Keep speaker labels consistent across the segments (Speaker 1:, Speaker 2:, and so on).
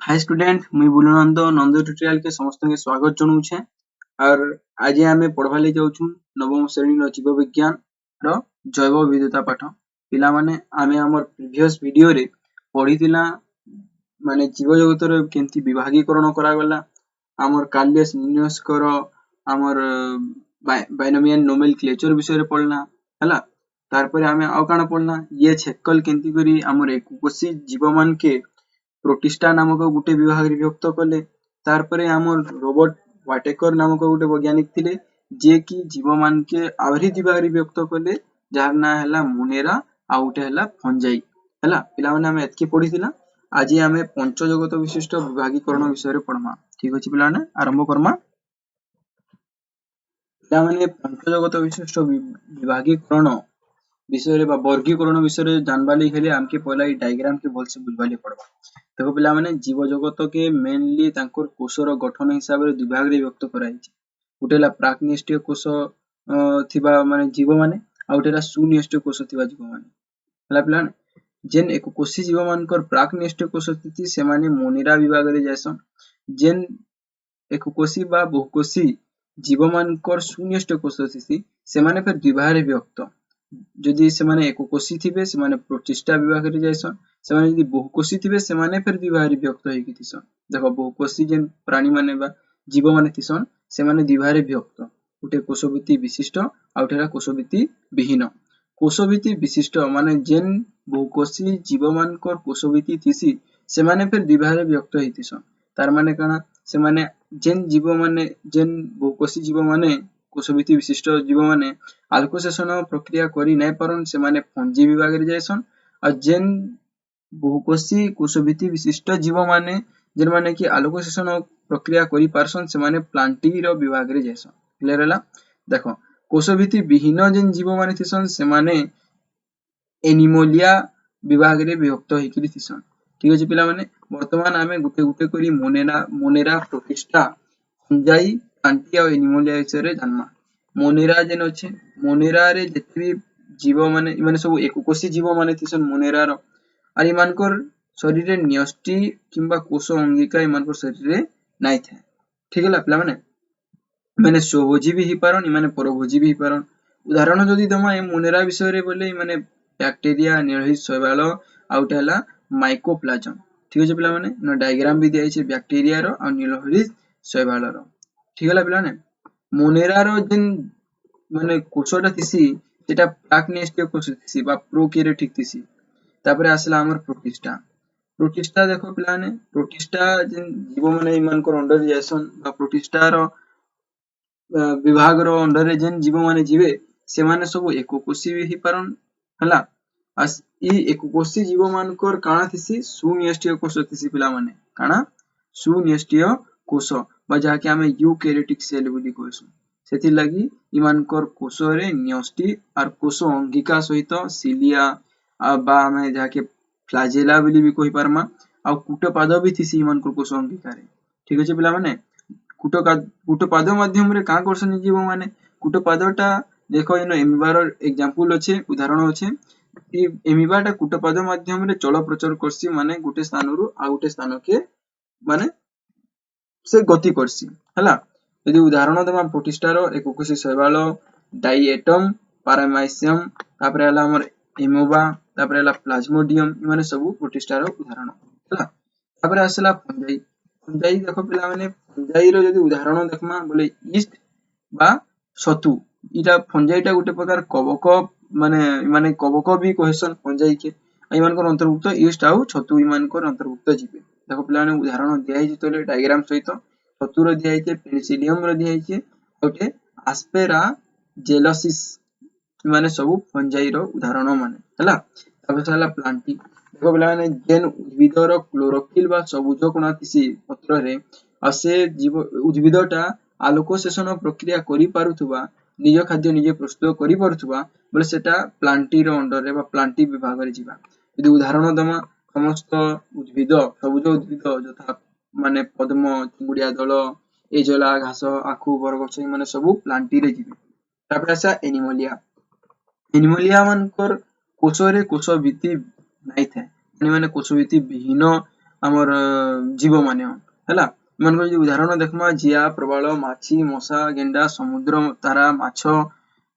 Speaker 1: Hi student मुई बुलनंद नंद tutorial के समस्त के स्वागत जनाऊे और आज आम पढ़वा ले जाऊँ नवम श्रेणी जीव विज्ञान रो जैव विविधता पाठ पिला माने आमे हमर प्रीवियस वीडियो रे पढ़ीतिला माने जीव जगत रे केंती विभागीकरण करा गला हमर कार्लेस निनियस करो हमर बाइनोमियल नोमेनक्लेचर विषय रे पढ़ना हला तार पर आमे आउ काना पढ़ना ये छेकल केंती करी हमर एकोकोशी जीव मान के प्रोटिस्टा नामक गुटे विभाग रे विभक्त कले तार परे हमर रोबोट वाटेकर नामक गुटे वैज्ञानिक थिले जे कि जीव मान के आवरी विभाग रे विभक्त कले जार ना हला मुनेरा आ गुटे हला फंजाई हला पिला माने हम एतकी पढिथिला आज हमें पंच जगत विशिष्ट विभागीकरण विषय रे पढमा ठीक अछि पिला माने आरंभ करमा पिला माने पंच जगत विशिष्ट विभागीकरण विषय रे बा वर्गीकरण विषय रे जानबा ਲਈ हेले हमके पहला ई डायग्राम के भल से बुझबा ਲਈ पड़बा देखो पिला माने जीव जगत के मेनली तांकर कोषर गठन हिसाब रे विभाग रे विभक्त कराई छै उटेला प्राकनिष्ठीय कोष थिबा माने जीव माने आ उटेला सुनिष्ठीय कोष थिबा जीव माने हला पिला जेन एक कोषी जीव मानकर प्राकनिष्ठीय कोष स्थिति से माने मोनिरा विभाग रे जायसन जेन एक कोषी बा बहुकोषी जीव मानकर सुनिष्ठीय कोष स्थिति से माने फिर विभाग रे विभक्त जदि से माने एकोकोशी थिबे से माने प्रोटिस्टा विभाग रे जायसन से माने जदि बहुकोशी थिबे से माने फिर विभाग रे विभक्त होई कि थिसन देखो बहुकोशी जेन प्राणी माने बा जीव माने थिसन से माने विभाग रे विभक्त उटे कोषभित्ति विशिष्ट आ उटेला कोषभित्ति विहीन कोषभित्ति विशिष्ट माने जेन बहुकोशी जीव मानकर कोषभित्ति थिसी से माने फिर विभाग रे विभक्त होई थिसन तार माने काना से माने जेन जीव माने जेन बहुकोशी जीव माने कोषभित्ति विशिष्ट जीव माने आलोकशेषण प्रक्रिया करी नै परन से माने फंजी विभाग रे जायसन आ जेन बहुकोशी कोषभित्ति विशिष्ट जीव माने जेन माने कि आलोकशेषण प्रक्रिया करी पारसन से माने प्लांटी रो विभाग रे जायसन क्लियर हला देखो कोषभित्ति विहीन जेन जीव माने थिसन से माने एनिमोलिया विभाग रे विभक्त होई कि थिसन ठीक अछि पिला माने वर्तमान आमे गुटे गुटे करी मोनेरा प्रोटिस्टा फंजाई प्लांटी आ एनिमोलिया विषय रे जानमा मोनेरा जेन अछि मोनेरा रे जेतबी जीव माने सब एकोकोशी जीव माने थिसन मोनेरा रो आ इमानकर शरीर रे न्यष्टि किंबा कोष अंगिका इमानकर शरीर रे नाइ थाए ठीक हला पिला माने स्वभोजी भी ही पारन माने परभोजी भी ही पारन उदाहरण जदि दमा ए मोनेरा विषय रे बोले माने बैक्टीरिया निर्हित शैवाल आउट हला माइकोप्लाज्म ठीक अछि पिला माने न डायग्राम भी दिया छै बैक्टीरिया रो आ निर्हित शैवाल रो ठीक हला पिला माने मोनेरा रो जेन माने कोषटा थिसी सेटा प्राकनिष्ठीय कोष थिसी बा प्रोकैरियोटिक थिसी तापरे आसला हमर प्रोटिस्टा देखो पिला माने प्रोटिस्टा जेन जीव माने इमानकर अंडर जायसन बा प्रोटिस्टा रो विभाग रो अंडर रे जेन जीव माने जीवे से माने सब एकोकोशी ही पारन हला अस ई एकोकोशी जीव मानकर काना थिसी सुनिष्ठीय कोष थिसी पिला माने काना सुनिष्ठीय कोष बा जाके हमें यूकैरियोटिक सेल बोली कहसु सेति लागि इमानकर कोष रे न्यष्टि आर कोष अंगिका सहित सिलिया बा हमें जाके फ्लैजेला बोली भी कहि पारमा आ कूटपाद भी थिसी इमानकर कोष अंगिका रे ठीक अछि पिला माने कूटपाद माध्यम रे का करसन जीव माने कूटपादटा देखो इनो एमिबार एग्जांपल अछि उदाहरण अछि ई एमिबाटा कूटपाद माध्यम रे चल प्रचार करसी माने गुटे स्थान रु आ गुटे स्थान के माने से गति करसी हला यदि उदाहरण दमा प्रोटिस्टा रो एकोकोशी शैवाल डाइएटम पैरामाइसियम तापरे हला हमर एमोबा तापरे हला प्लाज्मोडियम माने सब प्रोटिस्टा रो उदाहरण हला तापरे आसला फंजाई देखो पिला माने फंजाई रो यदि उदाहरण देखमा बोले ईस्ट बा सतु इटा फंजाईटा गुटे प्रकार कवक माने कवक भी कहसन फंजाई के इमानकर अंतर्भुक्त ईस्ट आउ छतु इमानकर अंतर्भुक्त जीवे देखो पिला माने उदाहरण दिया हि तले डायग्राम सहित छतु रो दिया हि पेनिसिलियम रो दिया हि ओटे एस्पेरा जेलोसिस माने सब फंजाई रो उदाहरण माने हला तबे हला प्लांटी देखो पिला माने जेन उद्भिद रो क्लोरोफिल बा सबुज कोना थिसी पत्र रे असे जीव उद्भिदटा आलोकशेषण प्रक्रिया करि पारुथबा निज खाद्य निजे प्रस्तुत करि पारुथबा बोले सेटा प्लांटी रो अंडर रे बा प्लांटी विभाग रे जीवा यदि उदाहरण दमा समस्त उद्भिद सबुज उद्भिद जथा माने पद्म चिंगुडिया दल एजला घास आखु बरगछ माने सब प्लांटी रे जीवे तापर आसा एनिमोलिया मानकर कोष रे कोष भित्ति नाइ थाए माने कोष भित्ति विहीन हमर जीव माने हैला मन को उदाहरण देखमा जिया प्रबल माछी मशा गेंडा समुद्र तारा माछ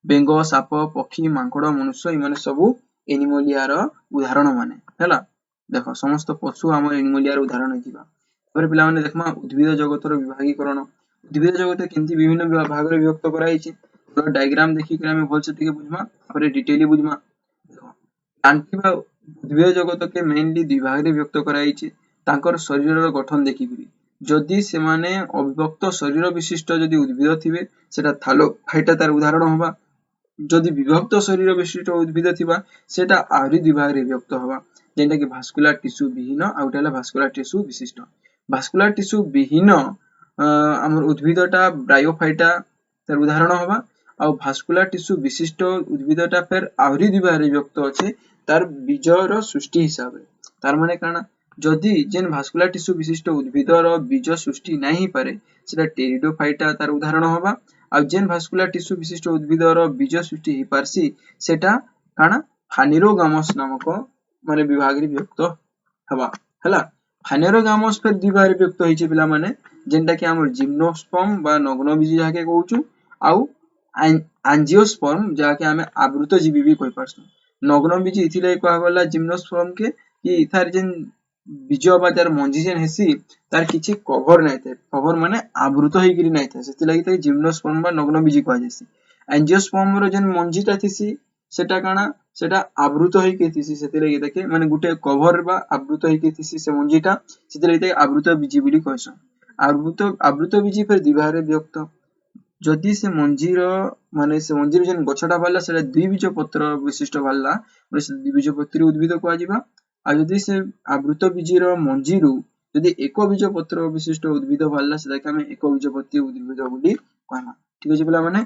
Speaker 1: बेंग साप पक्षी मांकड़ मनुष्य इमाने सबु एनिमलिया रो उदाहरण माने हैला देखो समस्त पशु हमर एनिमलिया रो उदाहरण जिबा पर पिला माने देखमा उद्भिद जगत रो विभागीकरण उद्भिद जगत केंति विभिन्न भाग रे विभक्त कराइछि तो डायग्राम देखि के हमें बोलछ टिके बुझमा पर डिटेली बुझमा देखो प्लांट बा उद्भिद जगत के मेनली दुई भाग रे विभक्त कराइछि तांकर शरीर रो गठन देखिबिरी जदि से माने अविभक्त शरीर विशिष्ट जदि उद्भिद थिबे सेटा थालो फाइटा तार उदाहरण होबा जदि विभक्त शरीर विशिष्ट उद्भिद थिबा सेटा आहुरी दुई भाग रे विभक्त होबा जेंटा कि भास्कुलर टिश्यू विहीन आउटाला भास्कुलर टिश्यू विशिष्ट भास्कुलर टिश्यू विहीन हमर उद्भिदटा ब्रायोफाइटा तार उदाहरण होबा आ भास्कुलर टिश्यू विशिष्ट उद्भिदटा फेर आहुरी दुई भाग रे विभक्त अछि तार बीजर सृष्टि हिसाब रे तार माने काना जदि जेन भास्कुलर टिश्यू विशिष्ट उद्भिदर बीज सृष्टि नाही पारे सेटा टेरिडोफाइटा तार उदाहरण होबा आ जेन भास्कुलर टिश्यू विशिष्ट उद्भिदर बीज सृष्टि हि पारसी सेटा काना फानेरोगामस नामक माने विभाग रे विभक्त हबा हला फानेरोगामस फेर दुई भाग रे विभक्त होइचे पिला माने जेनटा कि हमर जिम्नोस्पर्म बा नग्नबीज जाके कहउछु आउ एंजियोस्पर्म जाके हमें आवृतजीवी भी कहि पारसु नग्नबीज इथिले कहबा गला जिम्नोस्पर्म के कि इथार जेन बीज बा तार मंजी जेन हेसी तार किछि कवर नै थे कवर माने आवृत होई गिरी नै थे सेति लागि त जिम्नोस्पर्म बा नग्नबीज कहै जेसी एंजियोस्पर्म रो जेन मंजीटा थिसी सेटा काना सेटा आवृत होई के थिसी सेति लागि देखे माने गुटे कवर बा आवृत होई के थिसी से मंजीटा सेति लागि आवृत बीज बिली कहसु आवृत बीज फेर दिभारे विभक्त जदि से मंजीर माने से मंजीर जेन गछटा बाला सेटा द्विबीज पत्र विशिष्ट बाला माने से द्विबीज पत्री उद्भिद को आजिबा आ जदि से आवृत बीजर मंजीरु जदि एक बीज पत्र विशिष्ट उद्भिद बाला सेटा के हम एक बीज पत्री उद्भिद बोली कहमा ठीक अछि पिला माने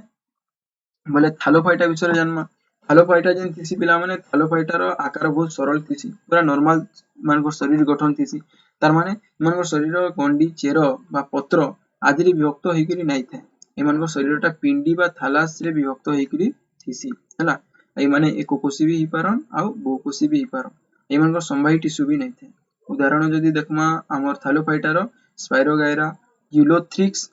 Speaker 1: बोले थालोफाइटा विषय जानमा थालोफाइटा जेन थिसी पिला माने थालोफाइटा रो आकार बहुत सरल थिसी पूरा नॉर्मल मानकर शरीर गठन थिसी तार माने मानकर शरीर गंडी चेर बा पत्र आदि रे विभक्त होइकरी नै थाए ए मानकर शरीरटा पिंडी बा थालास रे विभक्त होइकरी थिसी हला ए माने एकोकोशी भी हि पारन आ बहुकोशी भी हि पारन ए मानकर संवाही टिश्यू भी नै थाए उदाहरण जदि देखमा हमर थालोफाइटा रो स्पाइरोगायरा यूलोथ्रिक्स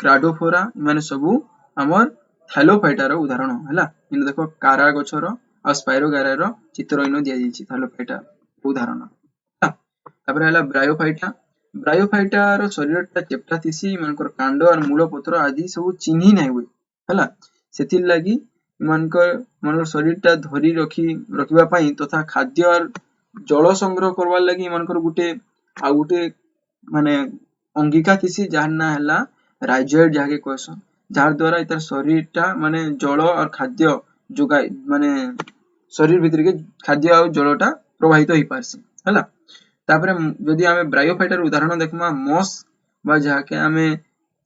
Speaker 1: क्राडोफोरा माने सबु हमर थालोफाइटा रो उदाहरण हला इन देखो कारा गछरो आ स्पाइरोगायरा रो चित्र इन दिया जाइछि थालोफाइटा उदाहरण तापर हला ब्रायोफाइटा रो शरीरटा चेप्टा थिसी मानकर कांड और मूल पत्र आदि सब चिन्ही नै होय हला सेति लागि मानकर शरीरटा धरी रखिबा पई तथा खाद्य और जल संग्रह करबा लागि मानकर गुटे माने अंगिका थिसी जार ना हला राइजोइड जाके कहसन जार द्वारा इतर शरीरटा माने जल और खाद्य जोगाई माने शरीर भीतर के खाद्य और जलटा प्रवाहित होई पारसी हला तापरे जदि हमें ब्रायोफाइटर उदाहरण देखमा मॉस बा जाके हमें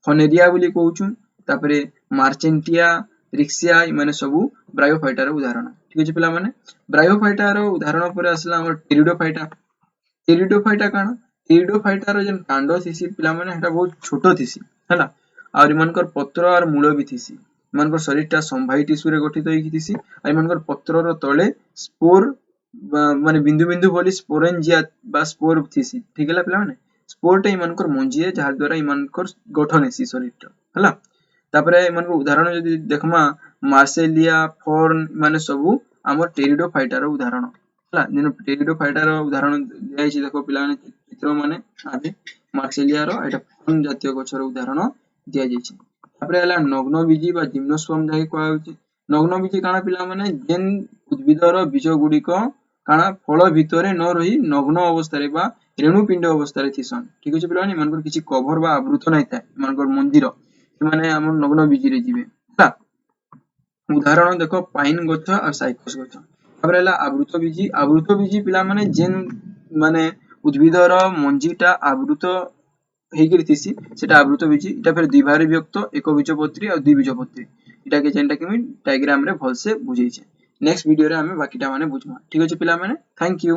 Speaker 1: फनेरिया बोली कहउछु तापरे मार्चेंटिया रिक्सिया माने सबु ब्रायोफाइटर उदाहरण ठीक अछि पिला माने ब्रायोफाइटर उदाहरण पर असला हमर टेरिडोफाइटा काना टेरिडोफाइटर जन कांड थिसी पिला माने हेटा बहुत छोटो थिसी हला और इमानकर पत्र और मूल भी थिसी इमानकर शरीरटा संवाही टिश्यू रे गठित होई थिसी आ इमानकर पत्र रो तळे स्पोर माने बिंदु बिंदु बोली स्पोरेंजिया बा स्पोर थिसी ठीक हला पिला माने स्पोर टे इमानकर मंजी है जहार द्वारा इमानकर गठन हेसी शरीरटा हला तापरे इमानकर उदाहरण जदि देखमा मार्सेलिया फॉर्न माने सबु हमर टेरिडोफाइटा रो उदाहरण हला जेन टेरिडोफाइटा रो उदाहरण दियाइ छि देखो पिला माने चित्र माने आबे मार्सेलिया रो एटा फॉर्न जातीय गछर उदाहरण दिया जाइ छि तापरे हला नग्नबीजी बा जिम्नोस्पर्म जाके कहै होछि नग्नबीजी काना पिला माने जेन उद्भिदर बीज गुडी को काना फल भितरे न रही नग्न अवस्था रे बा रेणुपिंड अवस्था रे थिसन ठीक अछि पिला माने मानकर किछि कवर बा आवृत नै थाए मानकर मंदिर माने हमर नग्नबीजी रे जिवे हला उदाहरण देखो पाइन गछ और साइकस गछ तापर हला आवृतबीजी पिला माने जेन माने उद्भिदर मंजीटा आवृत हेगिर थिसी सेटा आवृतबीजी इटा फेर दुई भाग रे विभक्त एक बीजपत्री और दुई बीजपत्री इटा के जेनटा कि डायग्राम रे भल से बुझै छै नेक्स्ट वीडियो रे हमें बाकीटा माने बुझमा ठीक अछि पिला माने थैंक यू।